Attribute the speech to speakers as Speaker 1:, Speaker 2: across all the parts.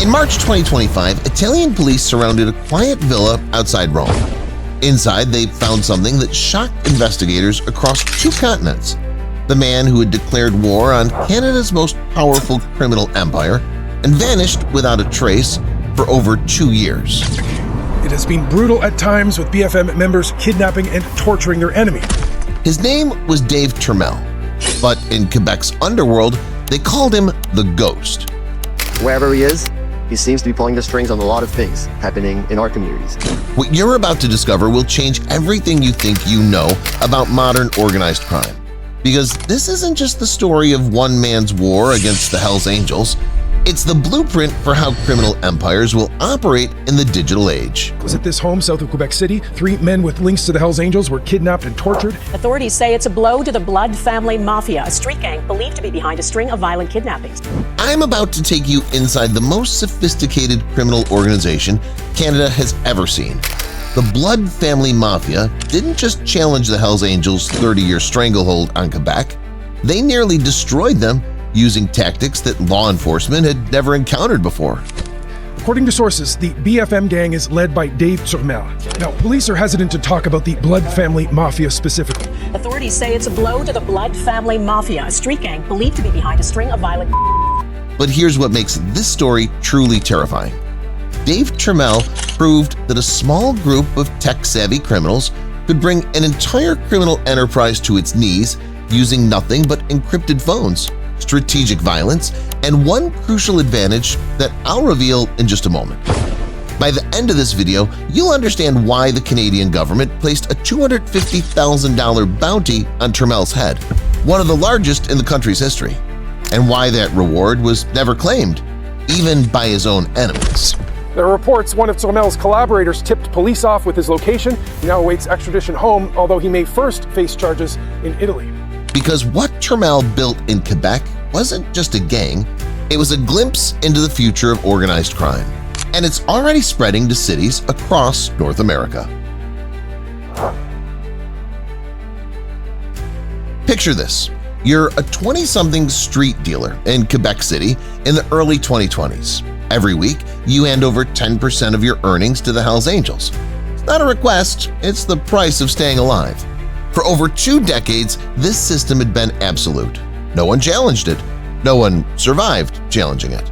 Speaker 1: In March 2025, Italian police surrounded a quiet villa outside Rome. Inside, they found something that shocked investigators across 2 continents. The man who had declared war on Canada's most powerful criminal empire and vanished without a trace for over 2 years.
Speaker 2: It has been brutal at times, with BFM members kidnapping and torturing their enemy.
Speaker 1: His name was Dave Trammell, but in Quebec's underworld, they called him the Ghost.
Speaker 3: Wherever he is, he seems to be pulling the strings on a lot of things happening in our communities.
Speaker 1: What you're about to discover will change everything you think you know about modern organized crime. Because this isn't just the story of one man's war against the Hells Angels. It's the blueprint for how criminal empires will operate in the digital age.
Speaker 2: Was at this home south of Quebec City, 3 men with links to the Hells Angels were kidnapped and tortured.
Speaker 4: Authorities say it's a blow to the Blood Family Mafia, a street gang believed to be behind a string of violent kidnappings.
Speaker 1: I'm about to take you inside the most sophisticated criminal organization Canada has ever seen. The Blood Family Mafia didn't just challenge the Hells Angels' 30-year stranglehold on Quebec, they nearly destroyed them using tactics that law enforcement had never encountered before.
Speaker 2: According to sources, the BFM gang is led by Dave Trammell. Now, police are hesitant to talk about the Blood Family Mafia specifically.
Speaker 4: Authorities say it's a blow to the Blood Family Mafia, a street gang believed to be behind a string of violent.
Speaker 1: But here's what makes this story truly terrifying. Dave Trammell proved that a small group of tech-savvy criminals could bring an entire criminal enterprise to its knees using nothing but encrypted phones, strategic violence, and one crucial advantage that I'll reveal in just a moment. By the end of this video, you'll understand why the Canadian government placed a $250,000 bounty on Turmel's head, one of the largest in the country's history, and why that reward was never claimed, even by his own enemies.
Speaker 2: There are reports one of Turmel's collaborators tipped police off with his location. He now awaits extradition home, although he may first face charges in Italy.
Speaker 1: Because what Turmel built in Quebec wasn't just a gang, it was a glimpse into the future of organized crime. And it's already spreading to cities across North America. Picture this. You're a 20-something street dealer in Quebec City in the early 2020s. Every week, you hand over 10% of your earnings to the Hells Angels. It's not a request, it's the price of staying alive. For over 2 decades, this system had been absolute. No one challenged it. No one survived challenging it.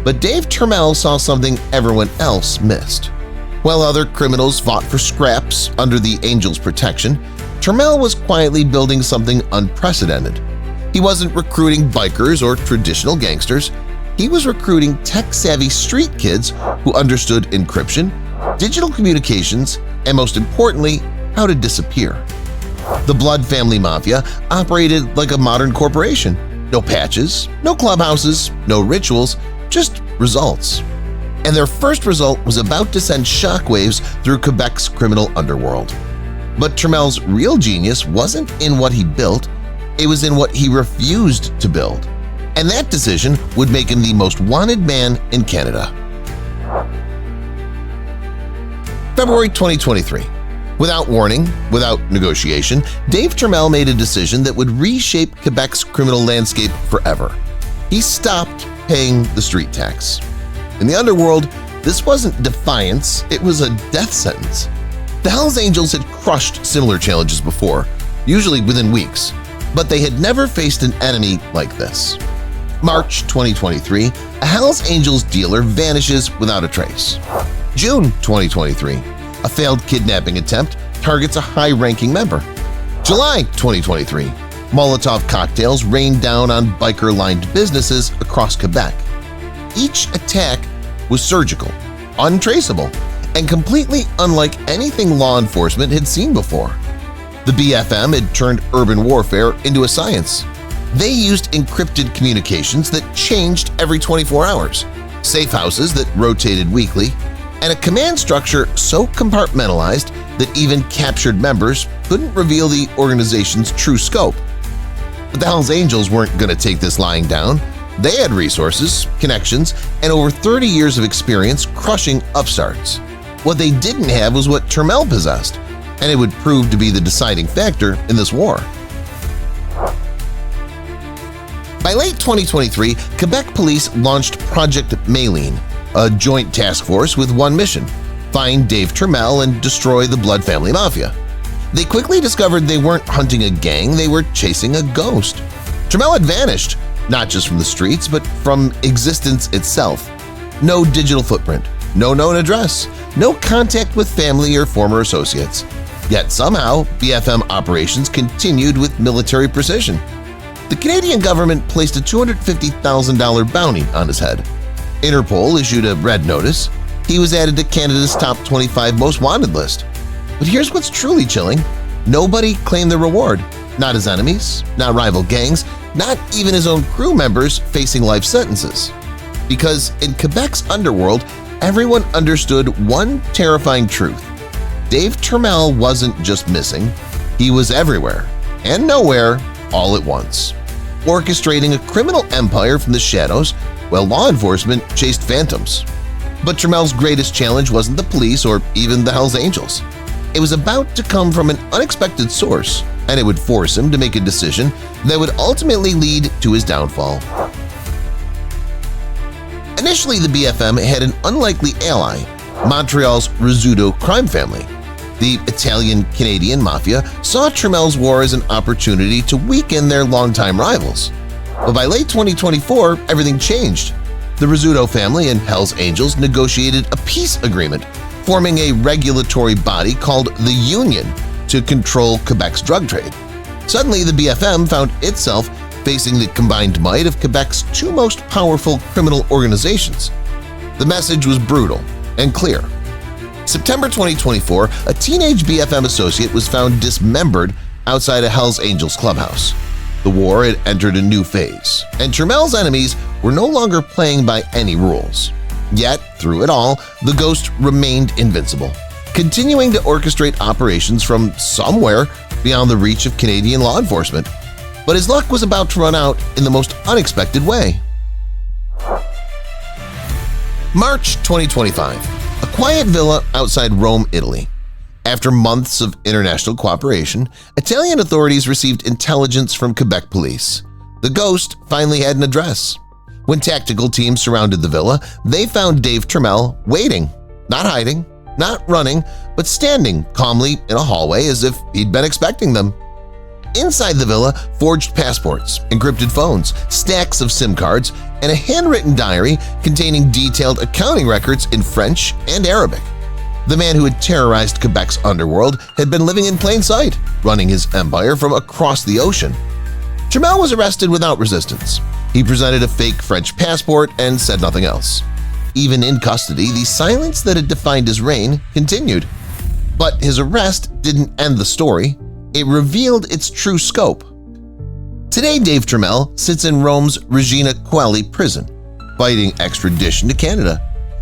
Speaker 1: But Dave Trammell saw something everyone else missed. While other criminals fought for scraps under the Angels' protection, Trammell was quietly building something unprecedented. He wasn't recruiting bikers or traditional gangsters. He was recruiting tech-savvy street kids who understood encryption, digital communications, and most importantly, how to disappear. The Blood Family Mafia operated like a modern corporation. No patches, no clubhouses, no rituals, just results. And their first result was about to send shockwaves through Quebec's criminal underworld. But Turmel's real genius wasn't in what he built, it was in what he refused to build. And that decision would make him the most wanted man in Canada. February 2023. Without warning, without negotiation, Dave Trammell made a decision that would reshape Quebec's criminal landscape forever. He stopped paying the street tax. In the underworld, this wasn't defiance, it was a death sentence. The Hells Angels had crushed similar challenges before, usually within weeks, but they had never faced an enemy like this. March 2023, a Hells Angels dealer vanishes without a trace. June 2023, a failed kidnapping attempt targets a high-ranking member. July 2023, Molotov cocktails rained down on biker-lined businesses across Quebec. Each attack was surgical, untraceable, and completely unlike anything law enforcement had seen before. The BFM had turned urban warfare into a science. They used encrypted communications that changed every 24 hours, safe houses that rotated weekly, and a command structure so compartmentalized that even captured members couldn't reveal the organization's true scope. But the Hells Angels weren't going to take this lying down. They had resources, connections, and over 30 years of experience crushing upstarts. What they didn't have was what Turmel possessed, and it would prove to be the deciding factor in this war. By late 2023, Quebec police launched Project Maylene, a joint task force with one mission: find Dave Trammell and destroy the Blood Family Mafia. They quickly discovered they weren't hunting a gang, they were chasing a ghost. Turmel had vanished, not just from the streets, but from existence itself. No digital footprint, no known address, no contact with family or former associates. Yet somehow, BFM operations continued with military precision. The Canadian government placed a $250,000 bounty on his head. Interpol issued a red notice. He was added to Canada's top 25 most wanted list. But here's what's truly chilling. Nobody claimed the reward. Not his enemies, not rival gangs, not even his own crew members facing life sentences. Because in Quebec's underworld, everyone understood one terrifying truth. Dave Trammell wasn't just missing, he was everywhere and nowhere all at once, orchestrating a criminal empire from the shadows while law enforcement chased phantoms. But Trammell's greatest challenge wasn't the police or even the Hells Angels. It was about to come from an unexpected source, and it would force him to make a decision that would ultimately lead to his downfall. Initially, the BFM had an unlikely ally, Montreal's Rizzuto crime family. The Italian-Canadian Mafia saw Trammell's war as an opportunity to weaken their longtime rivals. But by late 2024, everything changed. The Rizzuto family and Hells Angels negotiated a peace agreement, forming a regulatory body called the Union to control Quebec's drug trade. Suddenly, the BFM found itself facing the combined might of Quebec's two most powerful criminal organizations. The message was brutal and clear. September 2024, a teenage BFM associate was found dismembered outside a Hells Angels clubhouse. The war had entered a new phase, and Turmel's enemies were no longer playing by any rules. Yet, through it all, the Ghost remained invincible, continuing to orchestrate operations from somewhere beyond the reach of Canadian law enforcement. But his luck was about to run out in the most unexpected way. March 2025, a quiet villa outside Rome, Italy. After months of international cooperation, Italian authorities received intelligence from Quebec police. The Ghost finally had an address. When tactical teams surrounded the villa, they found Dave Trammell waiting, not hiding, not running, but standing calmly in a hallway as if he'd been expecting them. Inside the villa, forged passports, encrypted phones, stacks of SIM cards, and a handwritten diary containing detailed accounting records in French and Arabic. The man who had terrorized Quebec's underworld had been living in plain sight, running his empire from across the ocean. Turmel was arrested without resistance. He presented a fake French passport and said nothing else. Even in custody, the silence that had defined his reign continued. But his arrest didn't end the story. It revealed its true scope. Today, Dave Trammell sits in Rome's Regina Coeli prison, fighting extradition to Canada.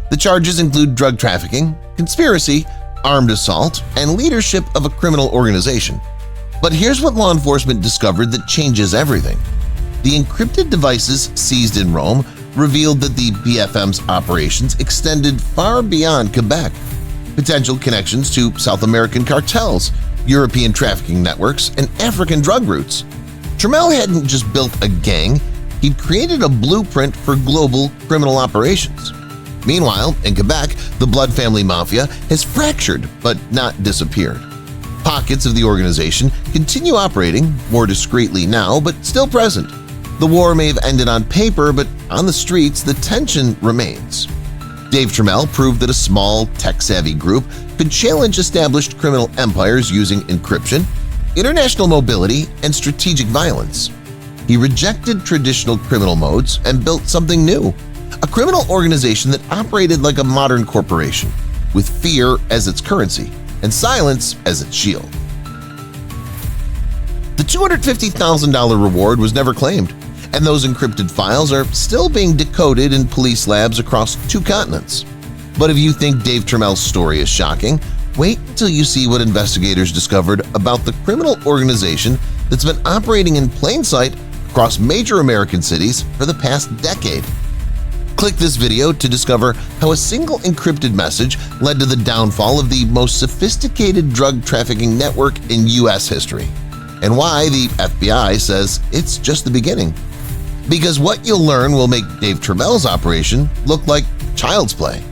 Speaker 1: The charges include drug trafficking, conspiracy, armed assault, and leadership of a criminal organization. But here's what law enforcement discovered that changes everything. The encrypted devices seized in Rome revealed that the BFM's operations extended far beyond Quebec. Potential connections to South American cartels, European trafficking networks, and African drug routes. Turmel hadn't just built a gang, he'd created a blueprint for global criminal operations. Meanwhile, in Quebec, the Blood Family Mafia has fractured but not disappeared. Pockets of the organization continue operating, more discreetly now, but still present. The war may have ended on paper, but on the streets, the tension remains. Dave Trammell proved that a small, tech-savvy group could challenge established criminal empires using encryption, international mobility, and strategic violence. He rejected traditional criminal modes and built something new, a criminal organization that operated like a modern corporation, with fear as its currency and silence as its shield. The $250,000 reward was never claimed, and those encrypted files are still being decoded in police labs across 2 continents. But if you think Dave Trammell's story is shocking, wait until you see what investigators discovered about the criminal organization that's been operating in plain sight across major American cities for the past decade. Click this video to discover how a single encrypted message led to the downfall of the most sophisticated drug trafficking network in U.S. history, and why the FBI says it's just the beginning. because what you'll learn will make Dave Trammell's operation look like child's play.